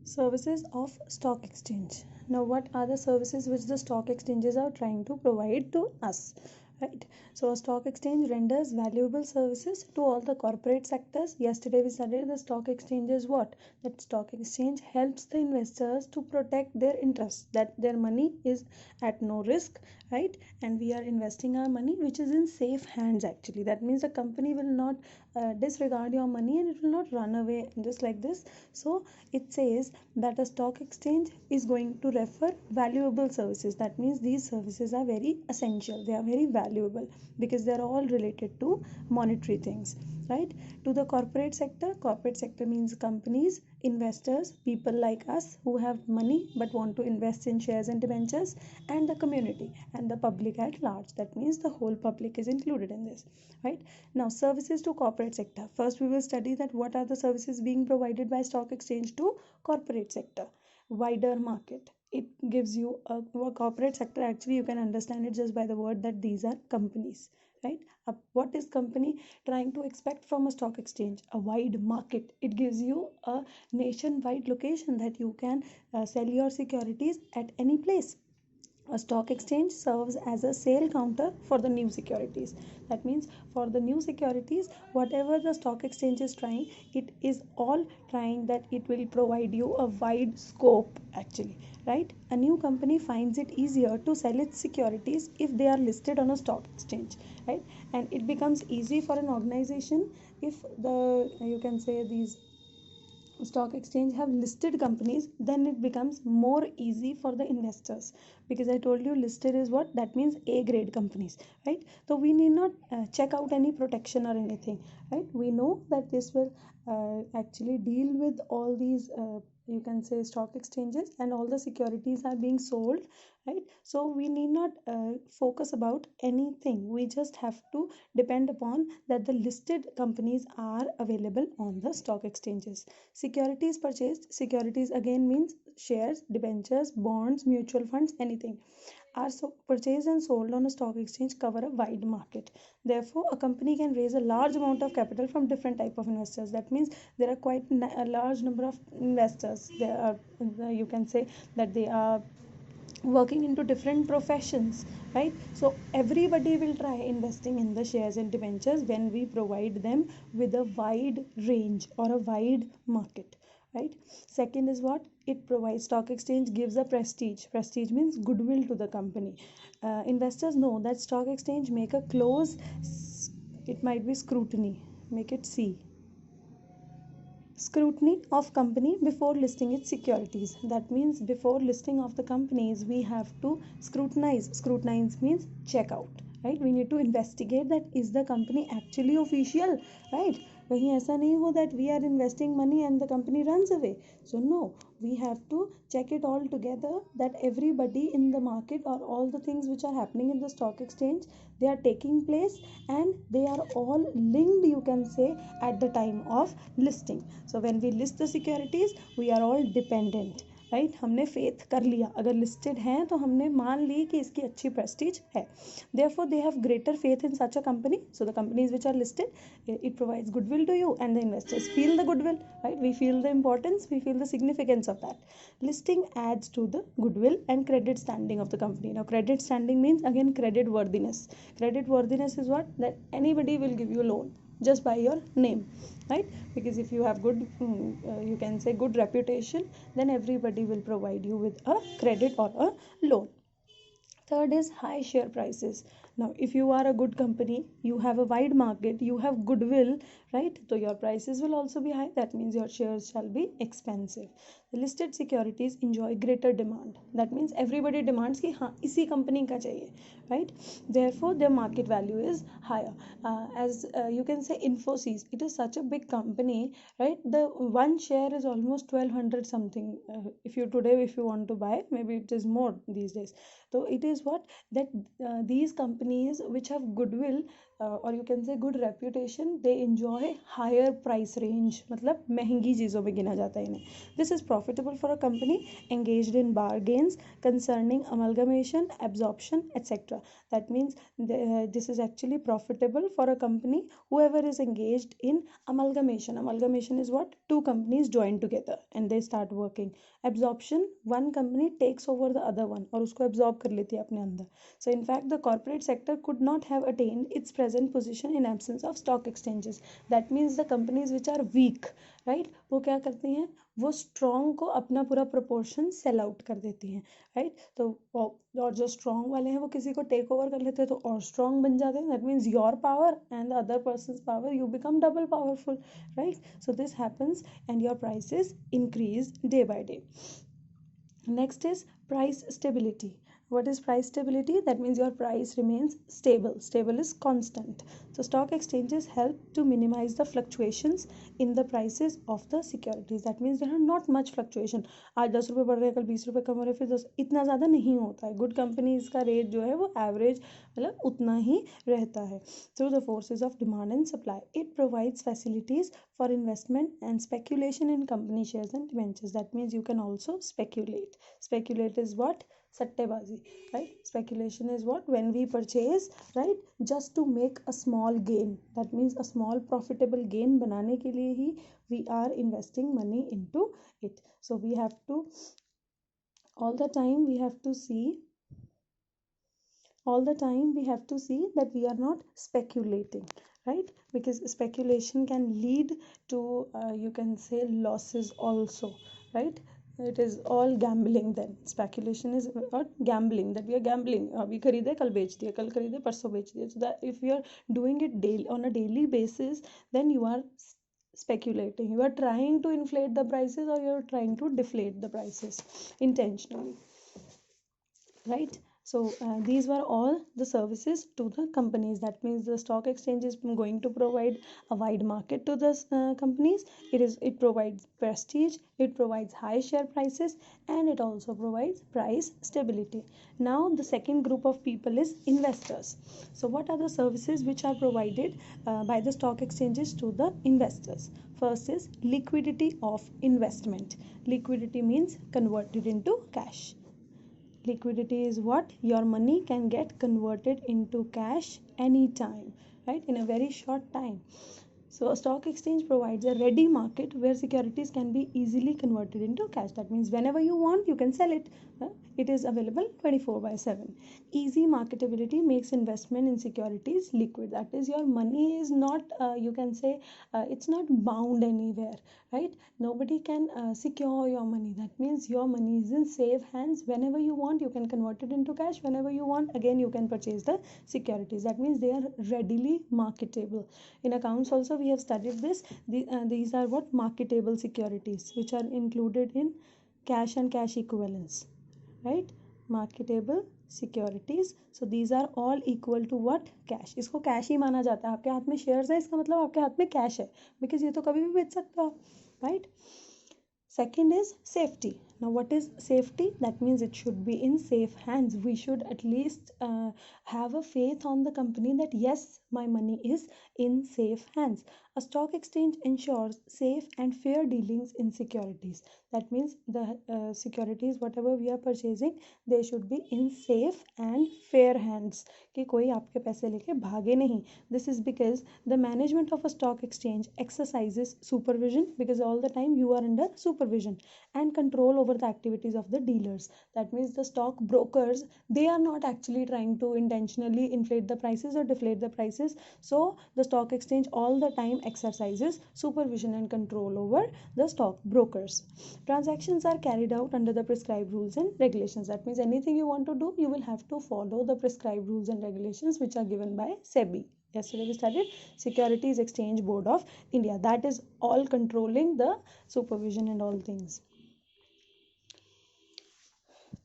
Services of stock exchange. Now, what are the services which the stock exchanges are trying to provide to us? Right. So, a stock exchange renders valuable services to all the corporate sectors. Yesterday, we studied the stock exchanges. What? That stock exchange helps the investors to protect their interests, that their money is at no risk, right? And we are investing our money, which is in safe hands actually. That means the company will not disregard your money and it will not run away just like this. So, it says that a stock exchange is going to refer valuable services. That means these services are very essential, they are very valuable because they are all related to monetary things, right? To the corporate sector means companies, investors, people like us who have money but want to invest in shares and debentures, and the community and the public at large. That means the whole public is included in this, right? Now, services to corporate sector. First, we will study that what are the services being provided by stock exchange to corporate sector. Wider market. It gives you a corporate sector. Actually, you can understand it just by the word that these are companies, right? What is company trying to expect from a stock exchange? A wide market. It gives you a nationwide location that you can sell your securities at any place. A stock exchange serves as a sale counter for the new securities. That means for the new securities, whatever the stock exchange is trying, it is all trying that it will provide you a wide scope actually, right? A new company finds it easier to sell its securities if they are listed on a stock exchange, right? And it becomes easy for an organization if the, you can say, these stock exchange have listed companies, then it becomes more easy for the investors, because I told you listed is what that means, A grade companies, right? So we need not check out any protection or anything, right? We know that this will actually deal with all these you can say stock exchanges, and all the securities are being sold, right? So we need not focus about anything, we just have to depend upon that the listed companies are available on the stock exchanges. Securities purchased. Securities again means shares, debentures, bonds, mutual funds, anything are so purchased and sold on a stock exchange cover a wide market. Therefore, a company can raise a large amount of capital from different type of investors. That means there are quite a large number of investors. There are, you can say that they are working into different professions, right? So everybody will try investing in the shares and debentures when we provide them with a wide range or a wide market, right? Second is what it provides. Stock exchange gives a prestige. Prestige means goodwill to the company. Investors know that stock exchange make a close, it might be scrutiny, make it C, scrutiny of company before listing its securities. That means before listing of the companies we have to scrutinize means check out, right? We need to investigate that is the company actually official, right? कहीं ऐसा नहीं हो that we are investing money and the company runs away. So no, we have to check it all together that everybody in the market or all the things which are happening in the stock exchange, they are taking place and they are all linked, you can say, at the time of listing. So when we list the securities, we are all dependent, right हमने faith कर लिया, अगर listed हैं तो हमने मान ली कि इसकी अच्छी प्रेस्टीज है. Therefore they have greater faith in such a company. So the companies which are listed, it provides goodwill to you and the investors feel the goodwill, right? We feel the importance, we feel the significance of that. Listing adds to the goodwill and credit standing of the company. Now credit standing means again credit worthiness. Credit worthiness is what? That anybody will give you a loan just by your name, right? Because if you have good you can say good reputation, then everybody will provide you with a credit or a loan. Third is high share prices. Now if you are a good company, you have a wide market, you have goodwill, right? So your prices will also be high. That means your shares shall be expensive. The listed securities enjoy greater demand. That means everybody demands कि हाँ इसी company का चाहिए, right? Therefore their market value is higher. As you can say Infosys, it is such a big company, right? The one share is almost 1200 something. If you today if you want to buy, maybe it is more these days. So it is what that these companies which have goodwill, or you can say good reputation, they enjoy higher price range, मतलब महंगी चीज़ों में गिना जाता है इन्हें. This is profitable for a company engaged in bargains concerning amalgamation, absorption, etc. That means this is actually profitable for a company whoever is engaged in amalgamation. Amalgamation is what? Two companies join together and they start working. Absorption, one company takes over the other one और उसको absorb कर लेती है अपने अंदर. So in fact, the corporate sector could not have attained its present position in absence of stock exchanges. That means the companies which are weak, right, वो क्या करती हैं, वो strong को अपना पूरा proportion sell out कर देती हैं, right. तो और जो strong वाले हैं वो किसी को take over कर लेते हैं तो और strong बन जाते हैं. That means your power and the other person's power, you become double powerful, right. So this happens and your prices increase day by day. Next is price stability. What is price stability? That means your price remains stable. Stable is constant. So stock exchanges help to minimize the fluctuations in the prices of the securities. That means there are not much fluctuation. आज 10 रुपये बढ़ रहे हैं, कल 20 रुपये कम हो रहे हैं, फिर 10, इतना ज़्यादा नहीं होता है. गुड कंपनीज का रेट जो है वो एवरेज मतलब उतना ही रहता है. Through the forces of demand and supply, it provides facilities for investment and speculation in company shares and debentures. That means you can also speculate. Speculate is what? Sattebazi, right. Speculation is what? When we purchase, right, just to make a small gain. That means a small profitable gain बनाने के लिए ही we are investing money into it. So we have to all the time we have to see that we are not speculating, right, because speculation can lead to you can say losses also, right. It is all gambling. Then speculation is not gambling, that we are gambling. अभी खरीदे कल बेच दिए, कल खरीदे परसों बेच दिए. So that if you are doing it daily on a daily basis, then you are speculating. You are trying to inflate the prices or you are trying to deflate the prices intentionally, right. So these were all the services to the companies. That means the stock exchange is going to provide a wide market to the companies. It provides prestige, it provides high share prices, and it also provides price stability. Now the second group of people is investors. So what are the services which are provided by the stock exchanges to the investors? First is liquidity of investment. Liquidity means converted into cash. Liquidity is what? Your money can get converted into cash anytime, right, in a very short time. So a stock exchange provides a ready market where securities can be easily converted into cash. That means whenever you want, you can sell it. It is available 24/7. Easy marketability makes investment in securities liquid. That is, your money is not, you can say, it's not bound anywhere, right? Nobody can secure your money. That means your money is in safe hands. Whenever you want, you can convert it into cash. Whenever you want, again, you can purchase the securities. That means they are readily marketable. In accounts also, we have studied this. These are what? Marketable securities, which are included in cash and cash equivalents, right? Marketable securities. So these are all equal to what? Cash. इसको cash ही माना जाता है. आपके हाथ में shares है, इसका मतलब आपके हाथ में cash है, because ये तो कभी भी बेच सकते हो, right? Second is safety. Now what is safety? That means it should be in safe hands. We should at least have a faith on the company that yes, my money is in safe hands. A stock exchange ensures safe and fair dealings in securities. That means the securities whatever we are purchasing, they should be in safe and fair hands, कि कोई आपके पैसे लेके भागे नहीं. This is because the management of a stock exchange exercises supervision, because all the time you are under supervision, and control over the activities of the dealers. That means the stock brokers, they are not actually trying to intentionally inflate the prices or deflate the prices. So the stock exchange all the time exercises supervision and control over the stock brokers. Transactions are carried out under the prescribed rules and regulations. That means anything you want to do, you will have to follow the prescribed rules and regulations which are given by SEBI. Yesterday we studied Securities Exchange Board of India. That is all controlling the supervision and all things.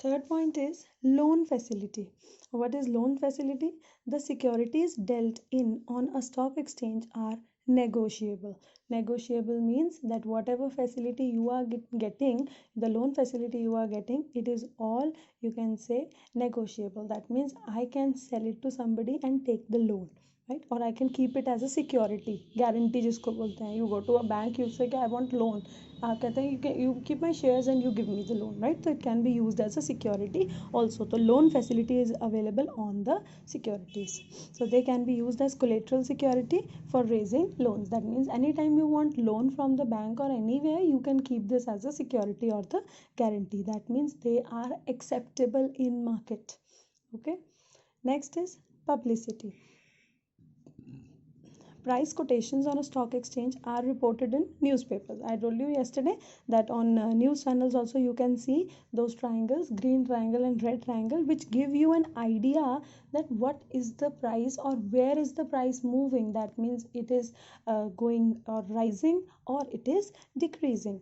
Third point is loan facility. What is loan facility? The securities dealt in on a stock exchange are negotiable. Negotiable means that whatever facility you are getting, the loan facility you are getting, it is all, you can say, negotiable. That means I can sell it to somebody and take the loan, right? Or I can keep it as a security, guarantee जिसको बोलते हैं. You go to a bank, you say I want loan, आप कहते हैं you keep my shares and you give me the loan, right? So it can be used as a security also. The loan facility is available on the securities, so they can be used as collateral security for raising loans. That means anytime you want loan from the bank or anywhere, you can keep this as a security or the guarantee. That means they are acceptable in market. Okay, next is publicity. Price quotations on a stock exchange are reported in newspapers. I told you yesterday that on news channels also you can see those triangles, green triangle and red triangle, which give you an idea that what is the price or where is the price moving. That means it is going or rising or it is decreasing.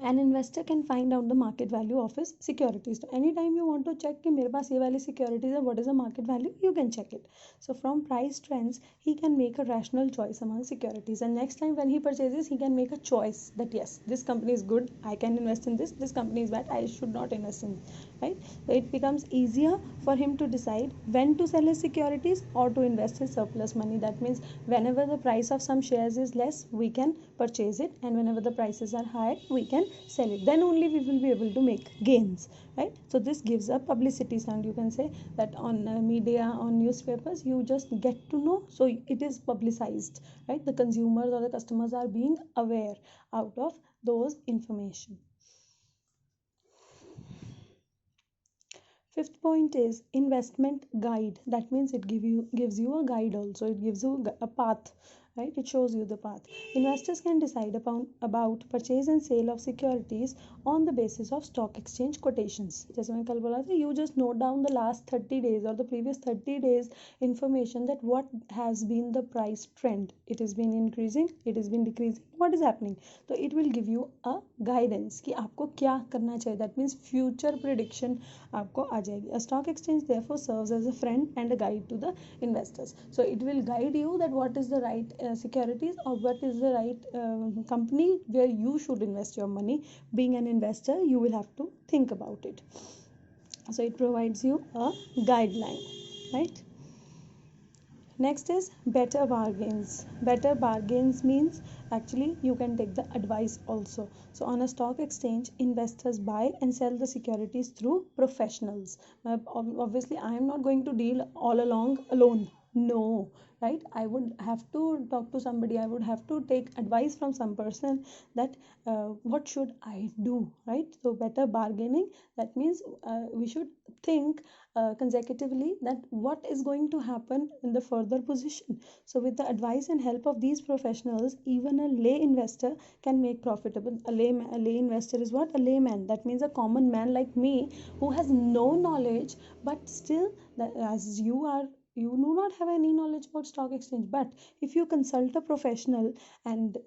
An investor can find out the market value of his securities. So anytime you want to check कि मेरे पास ये वाली securities है, what is the market value, you can check it. So from price trends, he can make a rational choice among securities, and next time when he purchases, he can make a choice that yes, this company is good, I can invest in this. This company is bad, I should not invest in it, right? So it becomes easier for him to decide when to sell his securities or to invest his surplus money. That means whenever the price of some shares is less, we can purchase it, and whenever the prices are high, we can sell it. Then only we will be able to make gains, right? So this gives a publicity sound. You can say that on media, on newspapers, you just get to know, so it is publicized, right? The consumers or the customers are being aware out of those information. Fifth point is investment guide. That means it gives you a guide also. It gives you a path, right? It shows you the path. Investors can decide about purchase and sale of securities on the basis of stock exchange quotations. जैसे मैं कल बोला था, you just note down the last 30 days or the previous 30 days information that what has been the price trend. It has been increasing, it has been decreasing, what is happening. So it will give you a guidance कि आपको क्या करना चाहिए. That means future prediction आपको आ जाएगी. A stock exchange therefore serves as a friend and a guide to the investors. So it will guide you that what is the right securities or what is the right company where you should invest your money. Being an investor, you will have to think about it. So it provides you a guideline, right? Next is better bargains. Better bargains means actually you can take the advice also. So on a stock exchange, investors buy and sell the securities through professionals. Obviously, I am not going to deal all along alone. No, right? I would have to talk to somebody. I would have to take advice from some person that what should I do, right? So better bargaining. That means we should think consecutively that what is going to happen in the further position. So with the advice and help of these professionals, even a lay investor can make profitable. A lay investor is what? A layman. That means a common man like me who has no knowledge, but still, that as you do not have any knowledge about stock exchange, but if you consult a professional and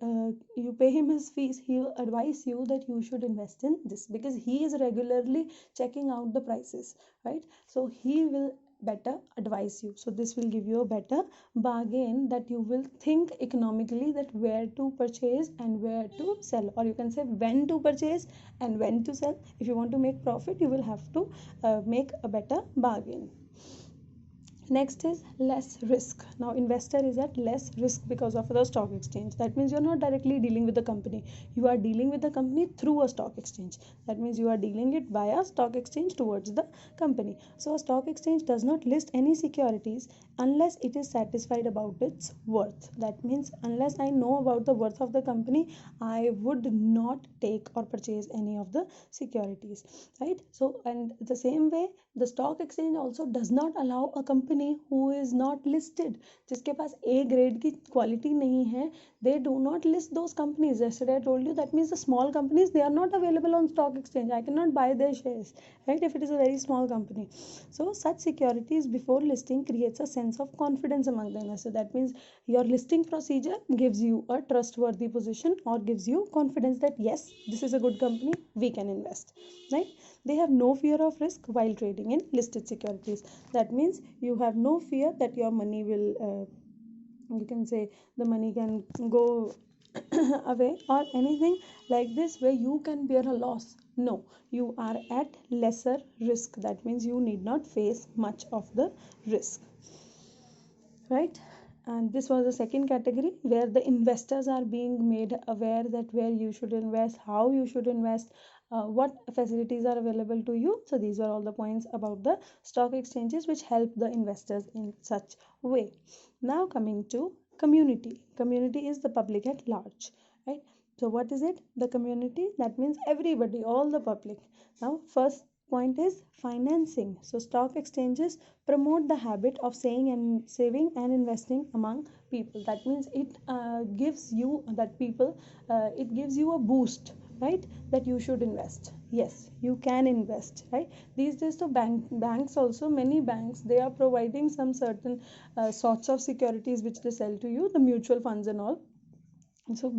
you pay him his fees, he will advise you that you should invest in this because he is regularly checking out the prices, right? So he will better advise you. So this will give you a better bargain, that you will think economically that where to purchase and where to sell, or you can say when to purchase and when to sell. If you want to make profit, you will have to make a better bargain. Next is less risk. Now investor is at less risk because of the stock exchange. That means you're not directly dealing with the company, you are dealing with the company through a stock exchange. That means you are dealing it via stock exchange towards the company. So a stock exchange does not list any securities unless it is satisfied about its worth. That means unless I know about the worth of the company, I would not take or purchase any of the securities, right? So and the same way, the stock exchange also does not allow a company who is not listed, जिसके पास A grade की quality नहीं है, they do not list those companies. Yesterday I told you that means the small companies, they are not available on stock exchange. I cannot buy their shares, right, if it is a very small company. So such securities before listing creates a sense of confidence among the investors. That means your listing procedure gives you a trustworthy position or gives you confidence that yes, this is a good company, we can invest, right? They have no fear of risk while trading in listed securities. That means you have no fear that your money will you can say the money can go away or anything like this where you can bear a loss. No, you are at lesser risk. That means you need not face much of the risk, right? and this was the second category where the investors are being made aware that where you should invest, how you should invest, what facilities are available to you. So these were all the points about the stock exchanges which help the investors in such way. Now coming to community. Community is the public at large, right? So what is it? The community, that means everybody, all the public. Now first point is financing. So stock exchanges promote the habit of saving and investing among people. That means it gives you that people, it gives you a boost, right? That you should invest. Yes, you can invest, right? These days the banks also, many banks, they are providing some certain sorts of securities which they sell to you, the mutual funds and all. So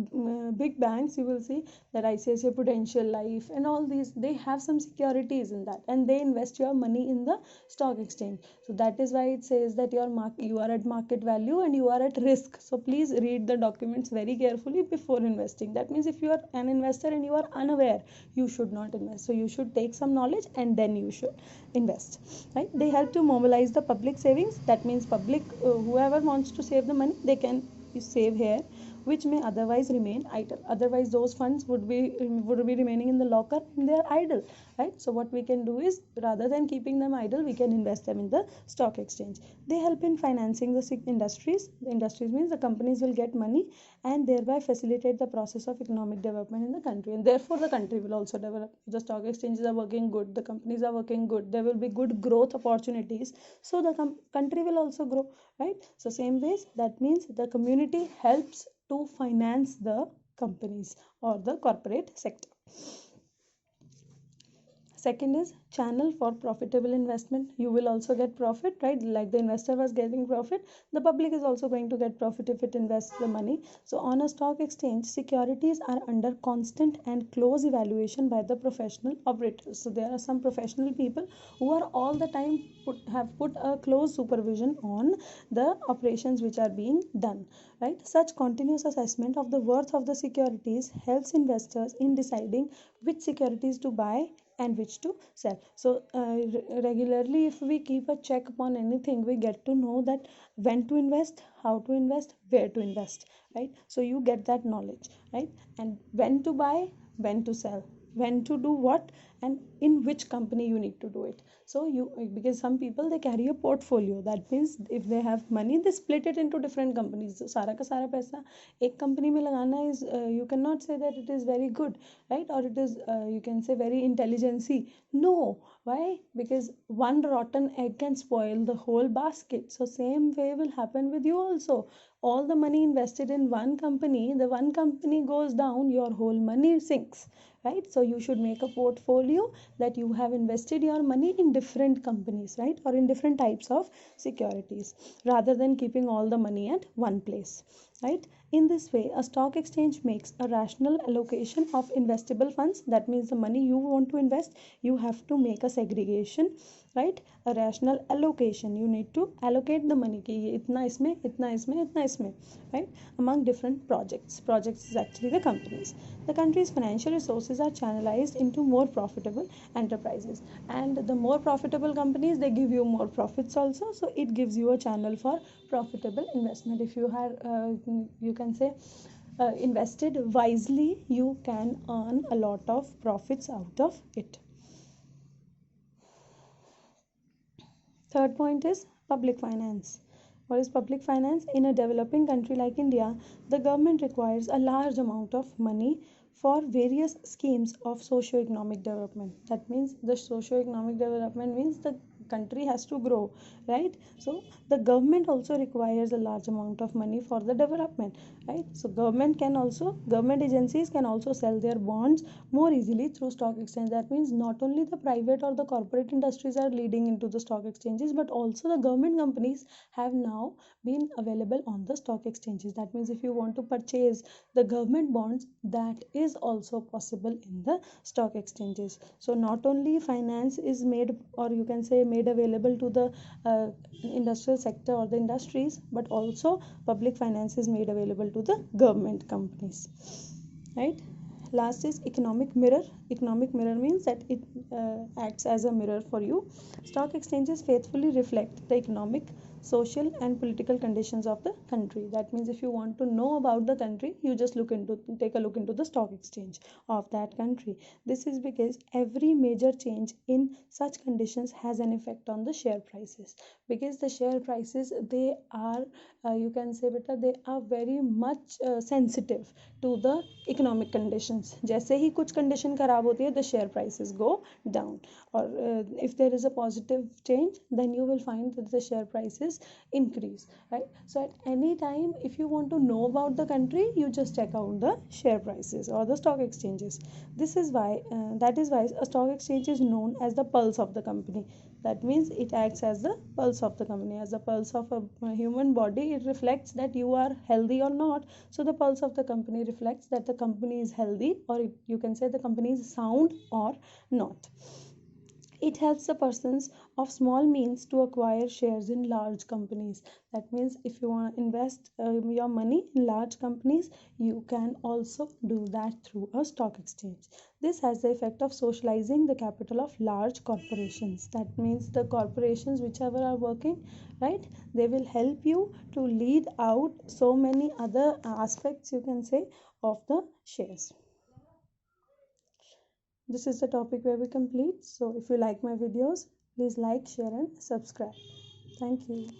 big banks, you will see that ICICI Prudential Life and all these, they have some securities in that, and they invest your money in the stock exchange. So that is why it says that you are at market value and you are at risk. So please read the documents very carefully before investing. That means if you are an investor and you are unaware, you should not invest. So you should take some knowledge and then you should invest, right? They help to mobilize the public savings. That means public, whoever wants to save the money, they can save here, which may otherwise remain idle. Otherwise those funds would be remaining in the locker and they are idle, right? So what we can do is, rather than keeping them idle, we can invest them in the stock exchange. They help in financing the industries. The industries means the companies will get money and thereby facilitate the process of economic development in the country, and therefore the country will also develop. The stock exchanges are working good, the companies are working good, there will be good growth opportunities, so the country will also grow, right? So same ways, that means the community helps to finance the companies or the corporate sector. Second is channel for profitable investment. You will also get profit, right? Like the investor was getting profit, the public is also going to get profit if it invests the money. So on a stock exchange, securities are under constant and close evaluation by the professional operators. So there are some professional people who are all the time have put a close supervision on the operations which are being done, right? Such continuous assessment of the worth of the securities helps investors in deciding which securities to buy and which to sell. So regularly, if we keep a check upon anything, we get to know that when to invest, how to invest, where to invest, right? So you get that knowledge, right? And when to buy, when to sell, when to do what, and in which company you need to do it. So you, because some people, they carry a portfolio. That means if they have money, they split it into different companies. So सारा का सारा पैसा एक company में लगाना is, you cannot say that it is very good, right? Or it is, you can say, very intelligency. No. Why? Because one rotten egg can spoil the whole basket. So same way will happen with you also. All the money invested in one company, the one company goes down, your whole money sinks, right? So you should make a portfolio that you have invested your money in different companies, right? Or in different types of securities, rather than keeping all the money at one place, right? In this way, a stock exchange makes a rational allocation of investable funds. That means the money you want to invest, you have to make a segregation, right? A rational allocation. You need to allocate the money कि ये इतना इसमें, इतना इसमें, इतना इसमें, right? Among different projects. Projects is actually the companies. The country's financial resources are channelized into more profitable enterprises, and the more profitable companies, they give you more profits also. So it gives you a channel for profitable investment. If you have, you can say, invested wisely, you can earn a lot of profits out of it. Third point is public finance. What is public finance? In a developing country like India, the government requires a large amount of money for various schemes of socio-economic development. That means the socio-economic development means the country has to grow, right? So the government also requires a large amount of money for the development, right? So government agencies can also sell their bonds more easily through stock exchange. That means not only the private or the corporate industries are leading into the stock exchanges, but also the government companies have now been available on the stock exchanges. That means if you want to purchase the government bonds, that is also possible in the stock exchanges. So not only finance is made, or you can say made available to the industrial sector or the industries, but also public finance is made available to the government companies, right? Last is economic mirror. Economic mirror means that it acts as a mirror for you. Stock exchanges faithfully reflect the economic social and political conditions of the country. That means if you want to know about the country, you just take a look into the stock exchange of that country. This is because every major change in such conditions has an effect on the share prices, because the share prices, they are you can say better, they are very much sensitive to the economic conditions. जैसे ही कुछ condition खराब होती है, the share prices go down, or if there is a positive change, then you will find that the share prices increase, right? So at any time, if you want to know about the country, you just check out the share prices or the stock exchanges. This is why that is why a stock exchange is known as the pulse of the company. That means it acts as the pulse of the company. As the pulse of a human body, it reflects that you are healthy or not. So the pulse of the company reflects that the company is healthy, or you can say the company is sound or not. It helps the persons of small means to acquire shares in large companies. That means if you want to invest your money in large companies, you can also do that through a stock exchange. This has the effect of socializing the capital of large corporations. That means the corporations whichever are working, right, they will help you to lead out so many other aspects, you can say, of the shares. This is the topic where we complete. So if you like my videos, please like, share and subscribe. Thank you.